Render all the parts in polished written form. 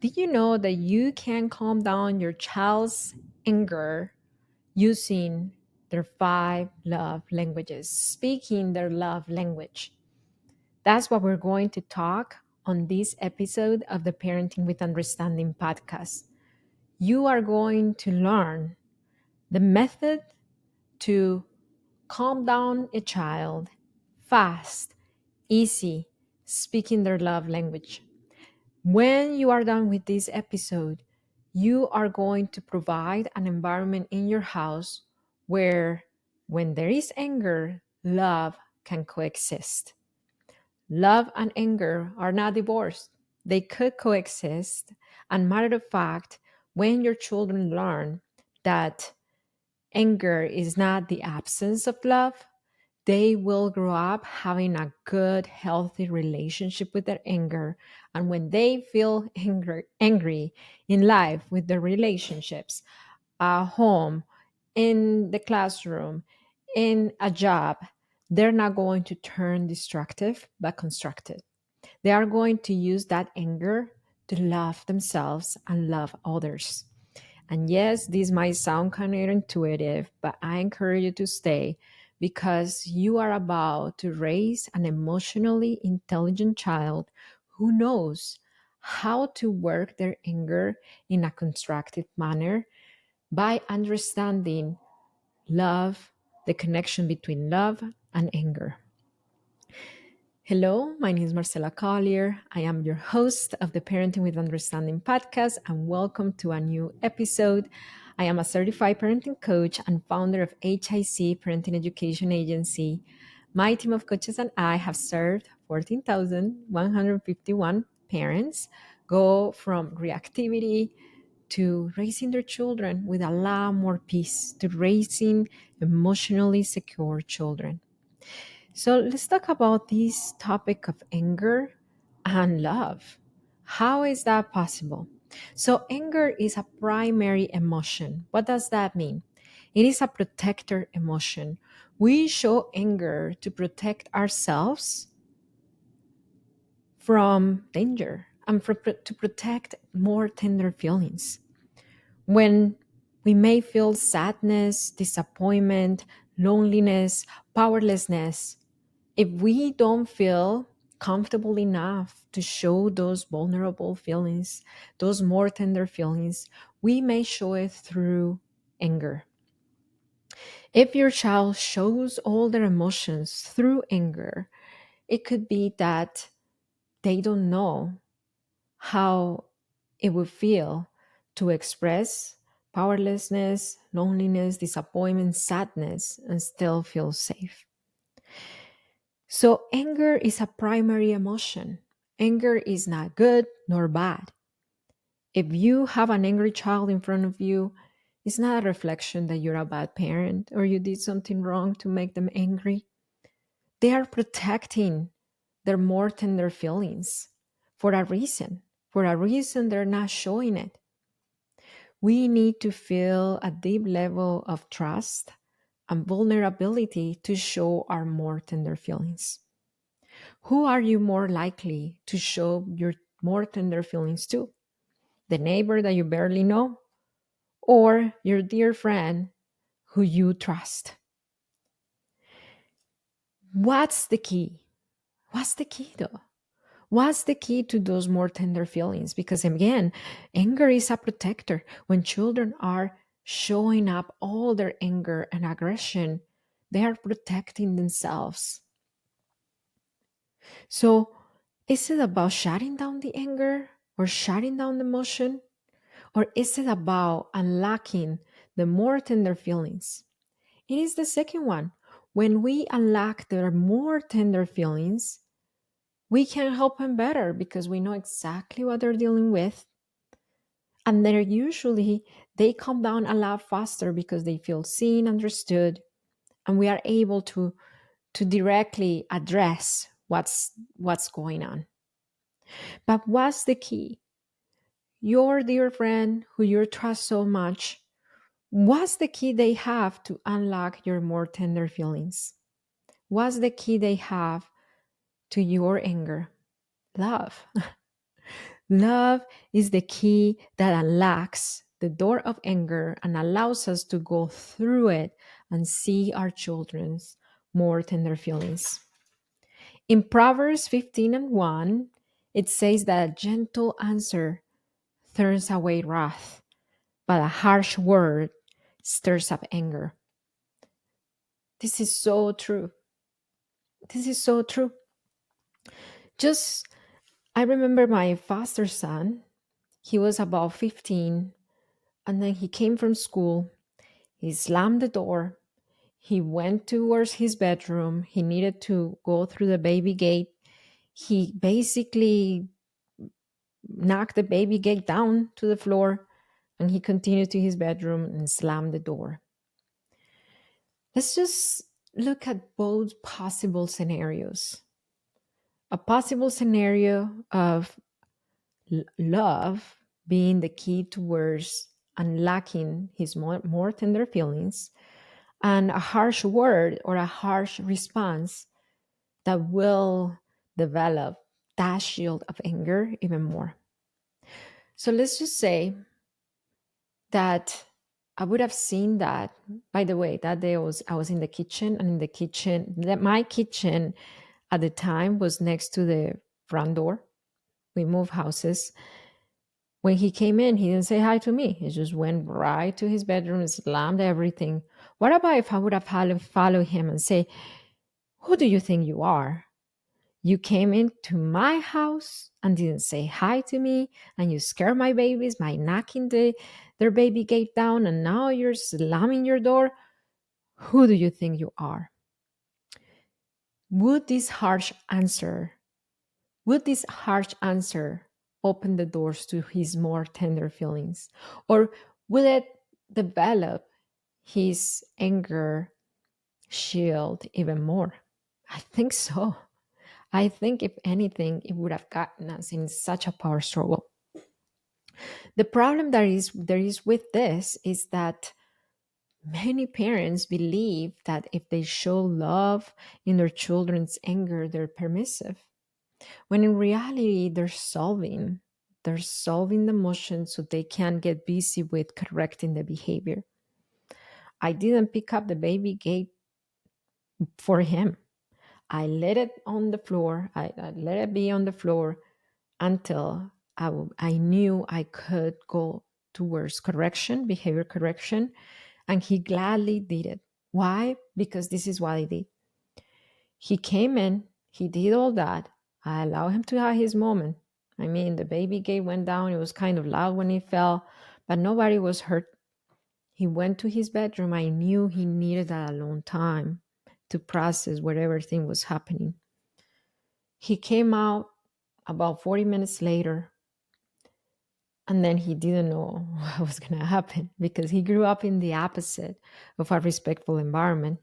Did you know that you can calm down your child's anger using their five love languages, speaking their love language? That's what we're going to talk on this episode of the Parenting with Understanding podcast. You are going to learn the method to calm down a child fast, easy, speaking their love language. When you are done with this episode, you are going to provide an environment in your house where, when there is anger, love can coexist. Love and anger are not divorced, they could coexist. And matter of fact, when your children learn that anger is not the absence of love, they will grow up having a good, healthy relationship with their anger. And when they feel angry in life with their relationships, at home, in the classroom, in a job, they're not going to turn destructive but constructive. They are going to use that anger to love themselves and love others. And yes, this might sound counterintuitive, but I encourage you to stay because you are about to raise an emotionally intelligent child who knows how to work their anger in a constructive manner by understanding love, the connection between love and anger. Hello, my name is Marcela Collier. I am your host of the Parenting with Understanding podcast, and welcome to a new episode. I am a certified parenting coach and founder of HIC Parenting Education Agency. My team of coaches and I have served 14,151 parents go from reactivity to raising their children with a lot more peace, to raising emotionally secure children. So let's talk about this topic of anger and love. How is that possible? So, anger is a primary emotion. What does that mean? It is a protector emotion. We show anger to protect ourselves from danger and to protect more tender feelings. When we may feel sadness, disappointment, loneliness, powerlessness, if we don't feel comfortable enough to show those vulnerable feelings, those more tender feelings, we may show it through anger. If your child shows all their emotions through anger, it could be that they don't know how it would feel to express powerlessness, loneliness, disappointment, sadness, and still feel safe. So, anger is a primary emotion. Anger is not good nor bad. If you have an angry child in front of you, it's not a reflection that you're a bad parent or you did something wrong to make them angry. They are protecting their more tender feelings for a reason. For a reason, they're not showing it. We need to feel a deep level of trust and vulnerability to show our more tender feelings. Who are you more likely to show your more tender feelings to? The neighbor that you barely know or your dear friend who you trust? What's the key? What's the key though? What's the key to those more tender feelings? Because again, anger is a protector. When children are showing up all their anger and aggression, they are protecting themselves. So, is it about shutting down the anger or shutting down the emotion? Or is it about unlocking the more tender feelings? It is the second one. When we unlock their more tender feelings, we can help them better because we know exactly what they're dealing with. And they're usually, they come down a lot faster because they feel seen, understood, and we are able to directly address what's going on. But what's the key? Your dear friend who you trust so much, what's the key they have to unlock your more tender feelings? What's the key they have to your anger? Love. Love is the key that unlocks the door of anger and allows us to go through it and see our children's more tender feelings. In Proverbs 15 and 1, it says that a gentle answer turns away wrath, but a harsh word stirs up anger. This is so true. This is so true. Just, I remember my foster son, he was about 15, and then he came from school. He slammed the door. He went towards his bedroom. He needed to go through the baby gate. He basically knocked the baby gate down to the floor, and he continued to his bedroom and slammed the door. Let's just look at both possible scenarios. A possible scenario of love being the key towards unlocking his more tender feelings, and a harsh word or a harsh response that will develop that shield of anger even more. So let's just say that I would have seen that. By the way, that day I was in the kitchen, and in the kitchen, my kitchen at the time was next to the front door. We moved houses. When he came in, he didn't say hi to me. He just went right to his bedroom and slammed everything. What about if I would have followed him and say, "Who do you think you are? You came into my house and didn't say hi to me, and you scared my babies by knocking their baby gate down, and now you're slamming your door. Who do you think you are?" Would this harsh answer, would this harsh answer open the doors to his more tender feelings? Or will it develop his anger shield even more? I think so. I think, if anything, it would have gotten us in such a power struggle. The problem there is with this is that many parents believe that if they show love in their children's anger, they're permissive. When in reality, they're solving the motion so they can get busy with correcting the behavior. I didn't pick up the baby gate for him. I let it on the floor. I let it be on the floor until I knew I could go towards correction, behavior correction, and he gladly did it. Why? Because this is what I did. He came in, he did all that. I allowed him to have his moment. I mean, the baby gate went down. It was kind of loud when it fell, but nobody was hurt. He went to his bedroom. I knew he needed that alone time to process whatever thing was happening. He came out about 40 minutes later, and then he didn't know what was going to happen because he grew up in the opposite of a respectful environment.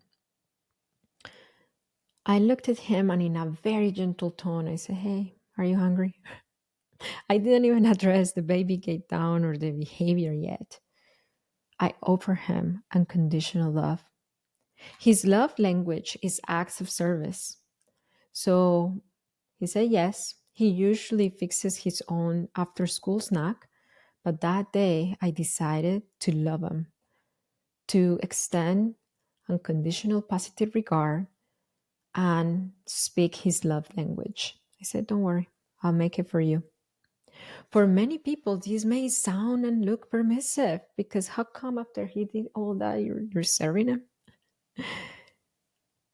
I looked at him, and in a very gentle tone, I said, "Hey, are you hungry?" I didn't even address the baby gate down or the behavior yet. I offer him unconditional love. His love language is acts of service. So he said yes. He usually fixes his own after school snack, but that day I decided to love him, to extend unconditional positive regard and speak his love language. I said, "Don't worry, I'll make it for you." For many people, this may sound and look permissive because how come after he did all that, you're serving him?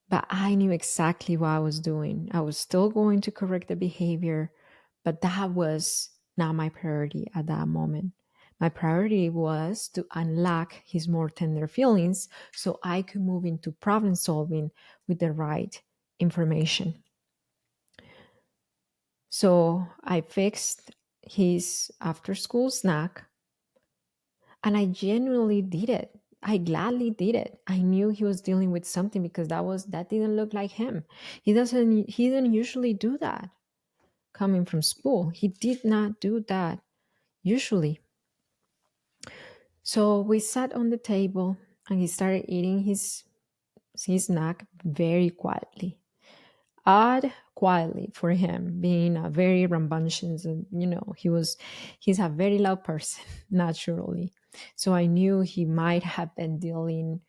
But I knew exactly what I was doing. I was still going to correct the behavior, but that was not my priority at that moment. My priority was to unlock his more tender feelings so I could move into problem solving with the right information. So I fixed his after school snack, and I genuinely did it. I gladly did it. I knew he was dealing with something because that didn't look like him. He didn't usually do that coming from school. He did not do that usually. So we sat on the table, and he started eating his snack very quietly. Odd quietly for him, being a very rambunctious, and he's a very loud person naturally. So I knew he might have been dealing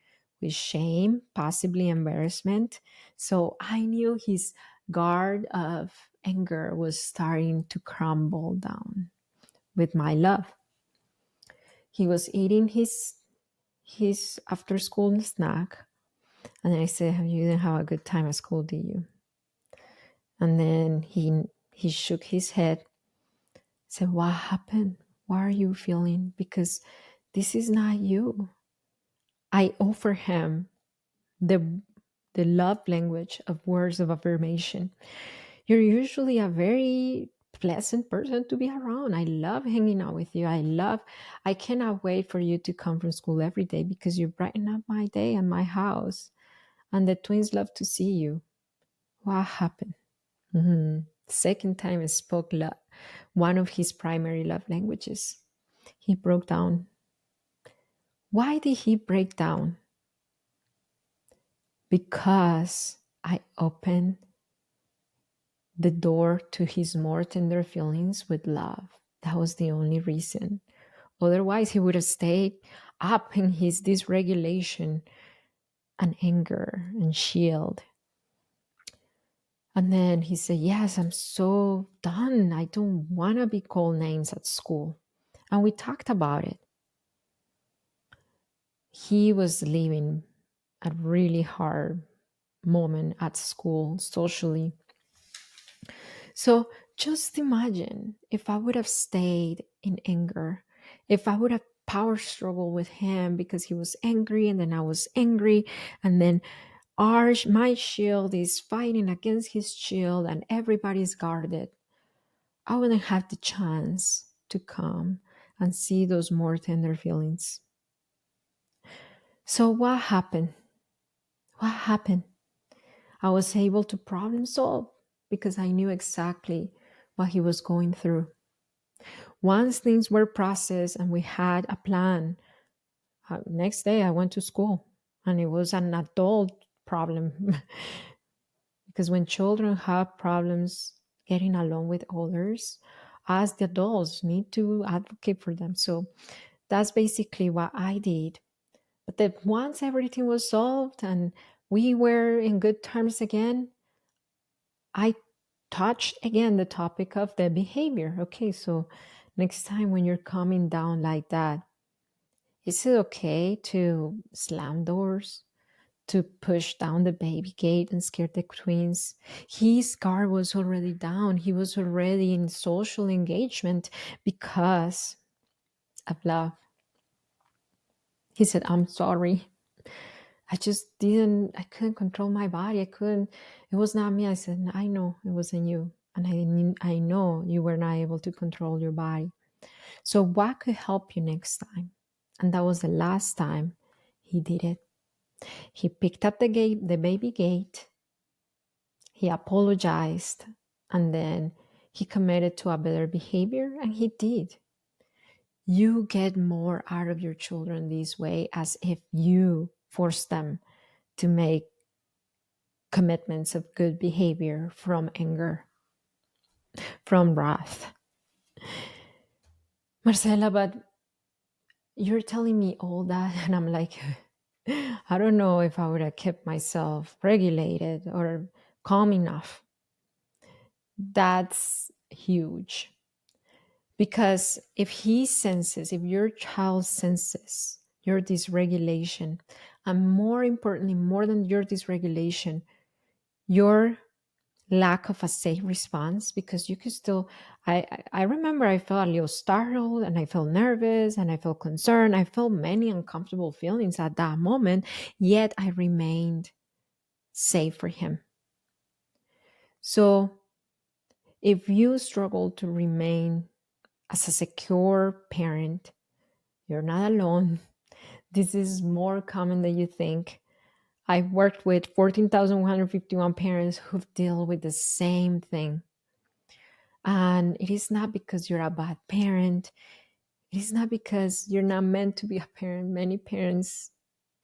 with shame, possibly embarrassment. So I knew his guard of anger was starting to crumble down with my love. He was eating his after school snack, and I said, "You didn't have a good time at school, did you?" And then he shook his head, said, "What happened? What are you feeling? Because this is not you." I offer him the the love language of words of affirmation. You're usually a very pleasant person to be around. I love hanging out with you. I cannot wait for you to come from school every day because you brighten up my day and my house. And the twins love to see you. What happened? Second time I spoke one of his primary love languages. He broke down. Why did he break down? Because I opened the door to his more tender feelings with love. That was the only reason. Otherwise, he would have stayed up in his dysregulation and anger and shield. And then he said, "Yes, I'm so done. I don't want to be called names at school." And we talked about it. He was living a really hard moment at school socially. So just imagine if I would have stayed in anger, if I would have power struggled with him because he was angry and then I was angry, and then my shield is fighting against his shield and everybody's guarded. I wouldn't have the chance to come and see those more tender feelings. So what happened? What happened? I was able to problem solve because I knew exactly what he was going through. Once things were processed and we had a plan, next day I went to school and it was an adult problem because when children have problems getting along with others, us the adults need to advocate for them. So that's basically what I did. But then once everything was solved and we were in good terms again, I touched again the topic of the behavior. Okay, so next time when you're coming down like that, is it okay to slam doors, to push down the baby gate and scare the twins? His guard was already down. He was already in social engagement because of love. He said, "I'm sorry. I couldn't control my body. It was not me." I said, "I know it wasn't you. And I know you were not able to control your body. So what could help you next time?" And that was the last time he did it. He picked up the baby gate. He apologized. And then he committed to a better behavior, and he did. You get more out of your children this way as if you force them to make commitments of good behavior from anger, from wrath. Marcela, but you're telling me all that, and I'm like, I don't know if I would have kept myself regulated or calm enough. That's huge. Because if your child senses your dysregulation, and more importantly, more than your dysregulation, your lack of a safe response, because you could still, I remember I felt a little startled and I felt nervous and I felt concerned. I felt many uncomfortable feelings at that moment, yet I remained safe for him. So if you struggle to remain as a secure parent, you're not alone. This is more common than you think. I've worked with 14,151 parents who've dealt with the same thing. And it is not because you're a bad parent. It is not because you're not meant to be a parent. Many parents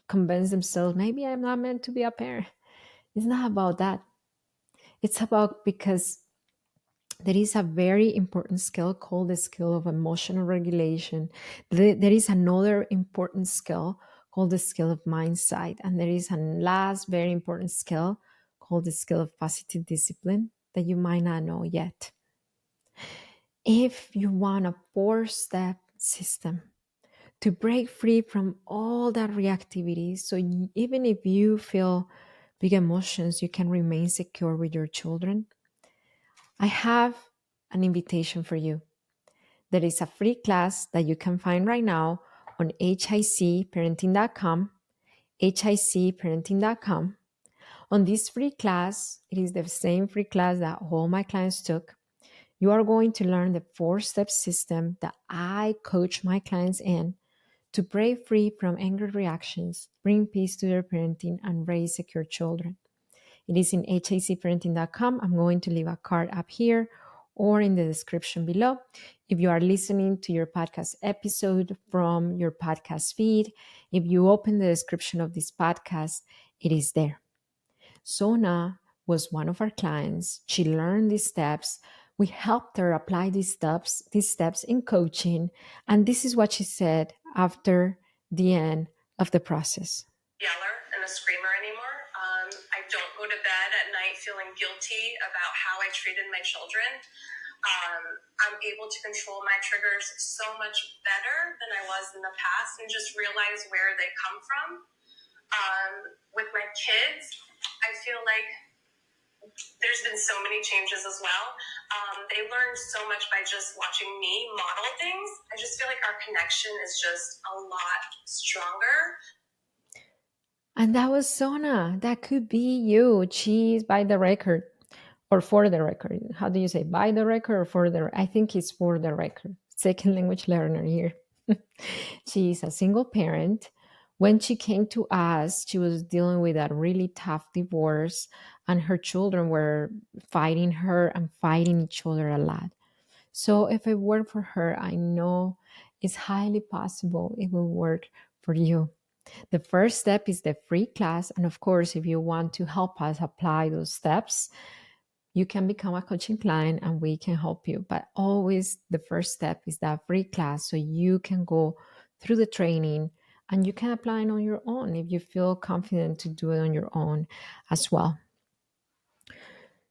convince themselves, maybe I'm not meant to be a parent. It's not about that. It's about because there is a very important skill called the skill of emotional regulation. There is another important skill called the skill of mindset. And there is a last very important skill called the skill of positive discipline that you might not know yet. If you want a 4-step system to break free from all that reactivity, so even if you feel big emotions, you can remain secure with your children, I have an invitation for you. There is a free class that you can find right now on hicparenting.com, hicparenting.com. On this free class, it is the same free class that all my clients took. You are going to learn the 4-step system that I coach my clients in to break free from angry reactions, bring peace to their parenting, and raise secure children. It is in hicparenting.com. I'm going to leave a card up here or in the description below. If you are listening to your podcast episode from your podcast feed, if you open the description of this podcast, it is there. Sona was one of our clients. She learned these steps. We helped her apply these steps in coaching. And this is what she said after the end of the process. Yeller and a screamer anymore. I don't go to bed at night feeling guilty about how I treated my children. I'm able to control my triggers so much better than I was in the past and just realize where they come from. With my kids, I feel like there's been so many changes as well. They learned so much by just watching me model things. I just feel like our connection is just a lot stronger. And that was Sona. That could be you. She's by the record or for the record. How do you say by the record or for the? I think it's for the record. Second language learner here. She's a single parent. When she came to us, she was dealing with a really tough divorce, and her children were fighting her and fighting each other a lot. So if it worked for her, I know it's highly possible it will work for you. The first step is the free class. And of course, if you want to help us apply those steps, you can become a coaching client and we can help you. But always the first step is that free class so you can go through the training and you can apply it on your own if you feel confident to do it on your own as well.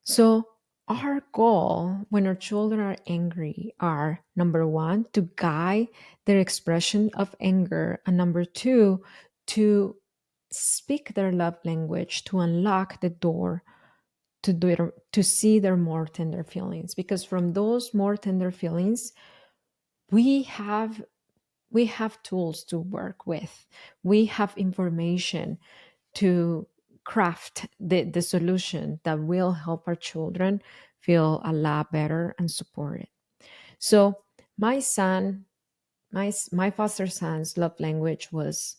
So, our goal when our children are angry are number one, to guide their expression of anger, and number two, to speak their love language, to unlock the door to see their more tender feelings. Because from those more tender feelings, we have we have tools to work with. We have information to craft the solution that will help our children feel a lot better and supported. So my son, my foster son's love language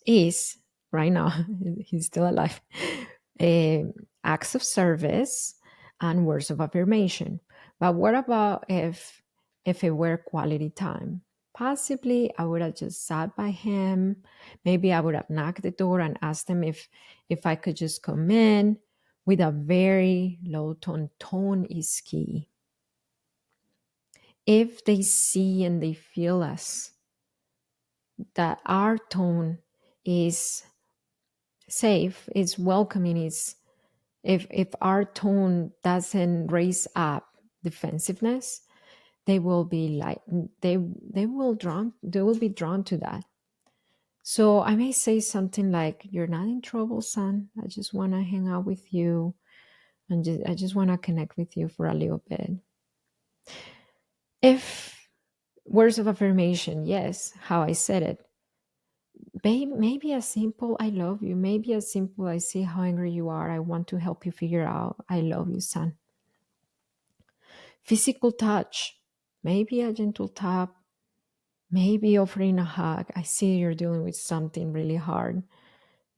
is right now, he's still alive, eh, acts of service and words of affirmation. But what about if it were quality time? Possibly I would have just sat by him. Maybe I would have knocked the door and asked him if I could just come in with a very low tone. Tone is key. If they see and they feel us, that our tone is safe, is welcoming, is if our tone doesn't raise up defensiveness, they will be like they will be drawn to that. So I may say something like, "You're not in trouble, son. I just want to hang out with you, and I just want to connect with you for a little bit." If words of affirmation, yes, how I said it. Babe, maybe a simple "I love you," maybe a simple "I see how angry you are. I want to help you figure out I love you, son." Physical touch, maybe a gentle tap, maybe offering a hug. I see you're dealing with something really hard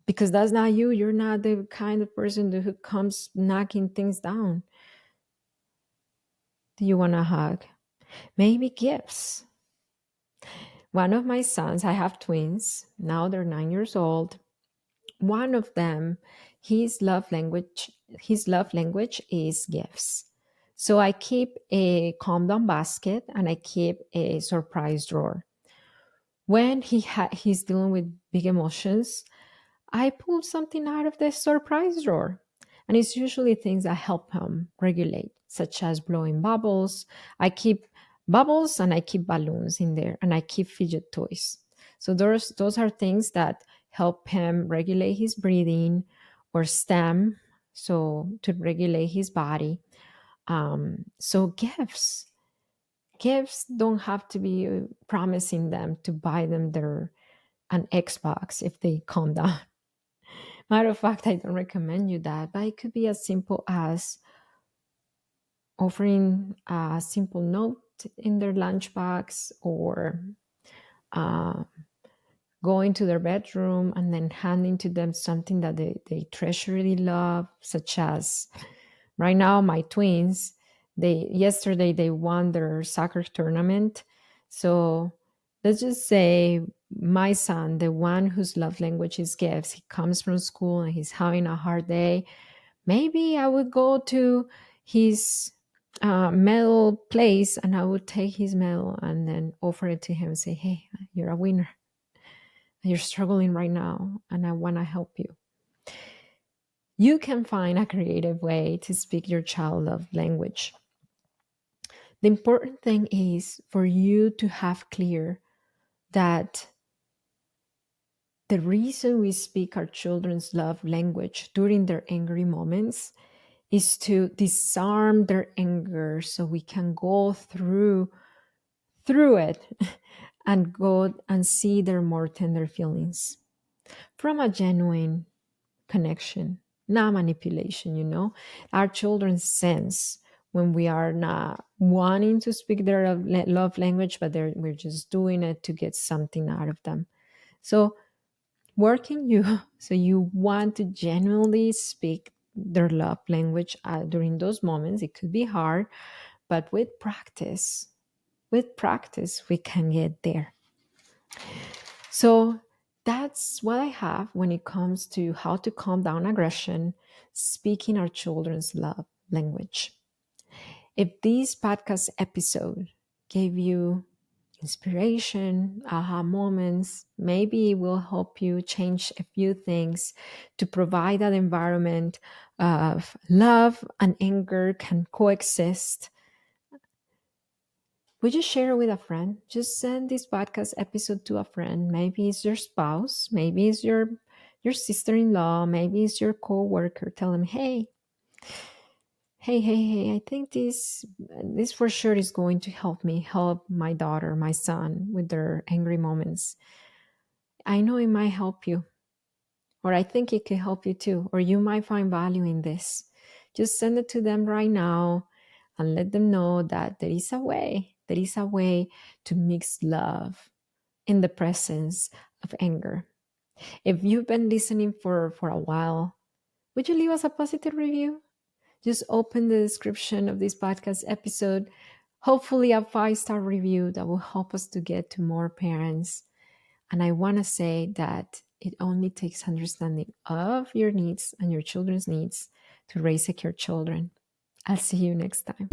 because that's not you. You're not the kind of person who comes knocking things down. Do you want a hug? Maybe gifts. One of my sons, I have twins, now they're 9 years old. One of them, his love language his love language is gifts. So I keep a calm down basket and I keep a surprise drawer. When he's dealing with big emotions, I pull something out of the surprise drawer. And it's usually things that help him regulate, such as blowing bubbles. I keep bubbles and I keep balloons in there and I keep fidget toys. So those are things that help him regulate his breathing or stem, so to regulate his body. So gifts don't have to be promising them to buy them their an Xbox if they calm down. Matter of fact, I don't recommend you that, but it could be as simple as offering a simple note in their lunchbox or uh, going to their bedroom and then handing to them something that they treasurely love, such as right now, my twins, they yesterday they won their soccer tournament. So let's just say my son, the one whose love language is gifts, he comes from school and he's having a hard day. Maybe I would go to his medal place and I would take his medal and then offer it to him and say, "Hey, you're a winner. You're struggling right now, and I want to help you." You can find a creative way to speak your child love language. The important thing is for you to have clear that the reason we speak our children's love language during their angry moments is to disarm their anger so we can go through it and go and see their more tender feelings from a genuine connection, not manipulation, you know. Our children sense when we are not wanting to speak their love language, but we're just doing it to get something out of them. So, working you, so you want to genuinely speak their love language during those moments. It could be hard, but with practice, we can get there. So that's what I have when it comes to how to calm down aggression, speaking our children's love language. If this podcast episode gave you inspiration, aha moments, maybe it will help you change a few things to provide that environment of love and anger can coexist. Would you share it with a friend? Just send this podcast episode to a friend. Maybe it's your spouse, maybe it's your sister-in-law, maybe it's your coworker. Tell them, hey, I think this for sure is going to help me help my daughter, my son with their angry moments. I know it might help you, or I think it could help you too, or you might find value in this. Just send it to them right now and let them know that there is a way to mix love in the presence of anger. If you've been listening for a while, would you leave us a positive review? Just open the description of this podcast episode. Hopefully, a 5-star review that will help us to get to more parents. And I want to say that it only takes understanding of your needs and your children's needs to raise secure children. I'll see you next time.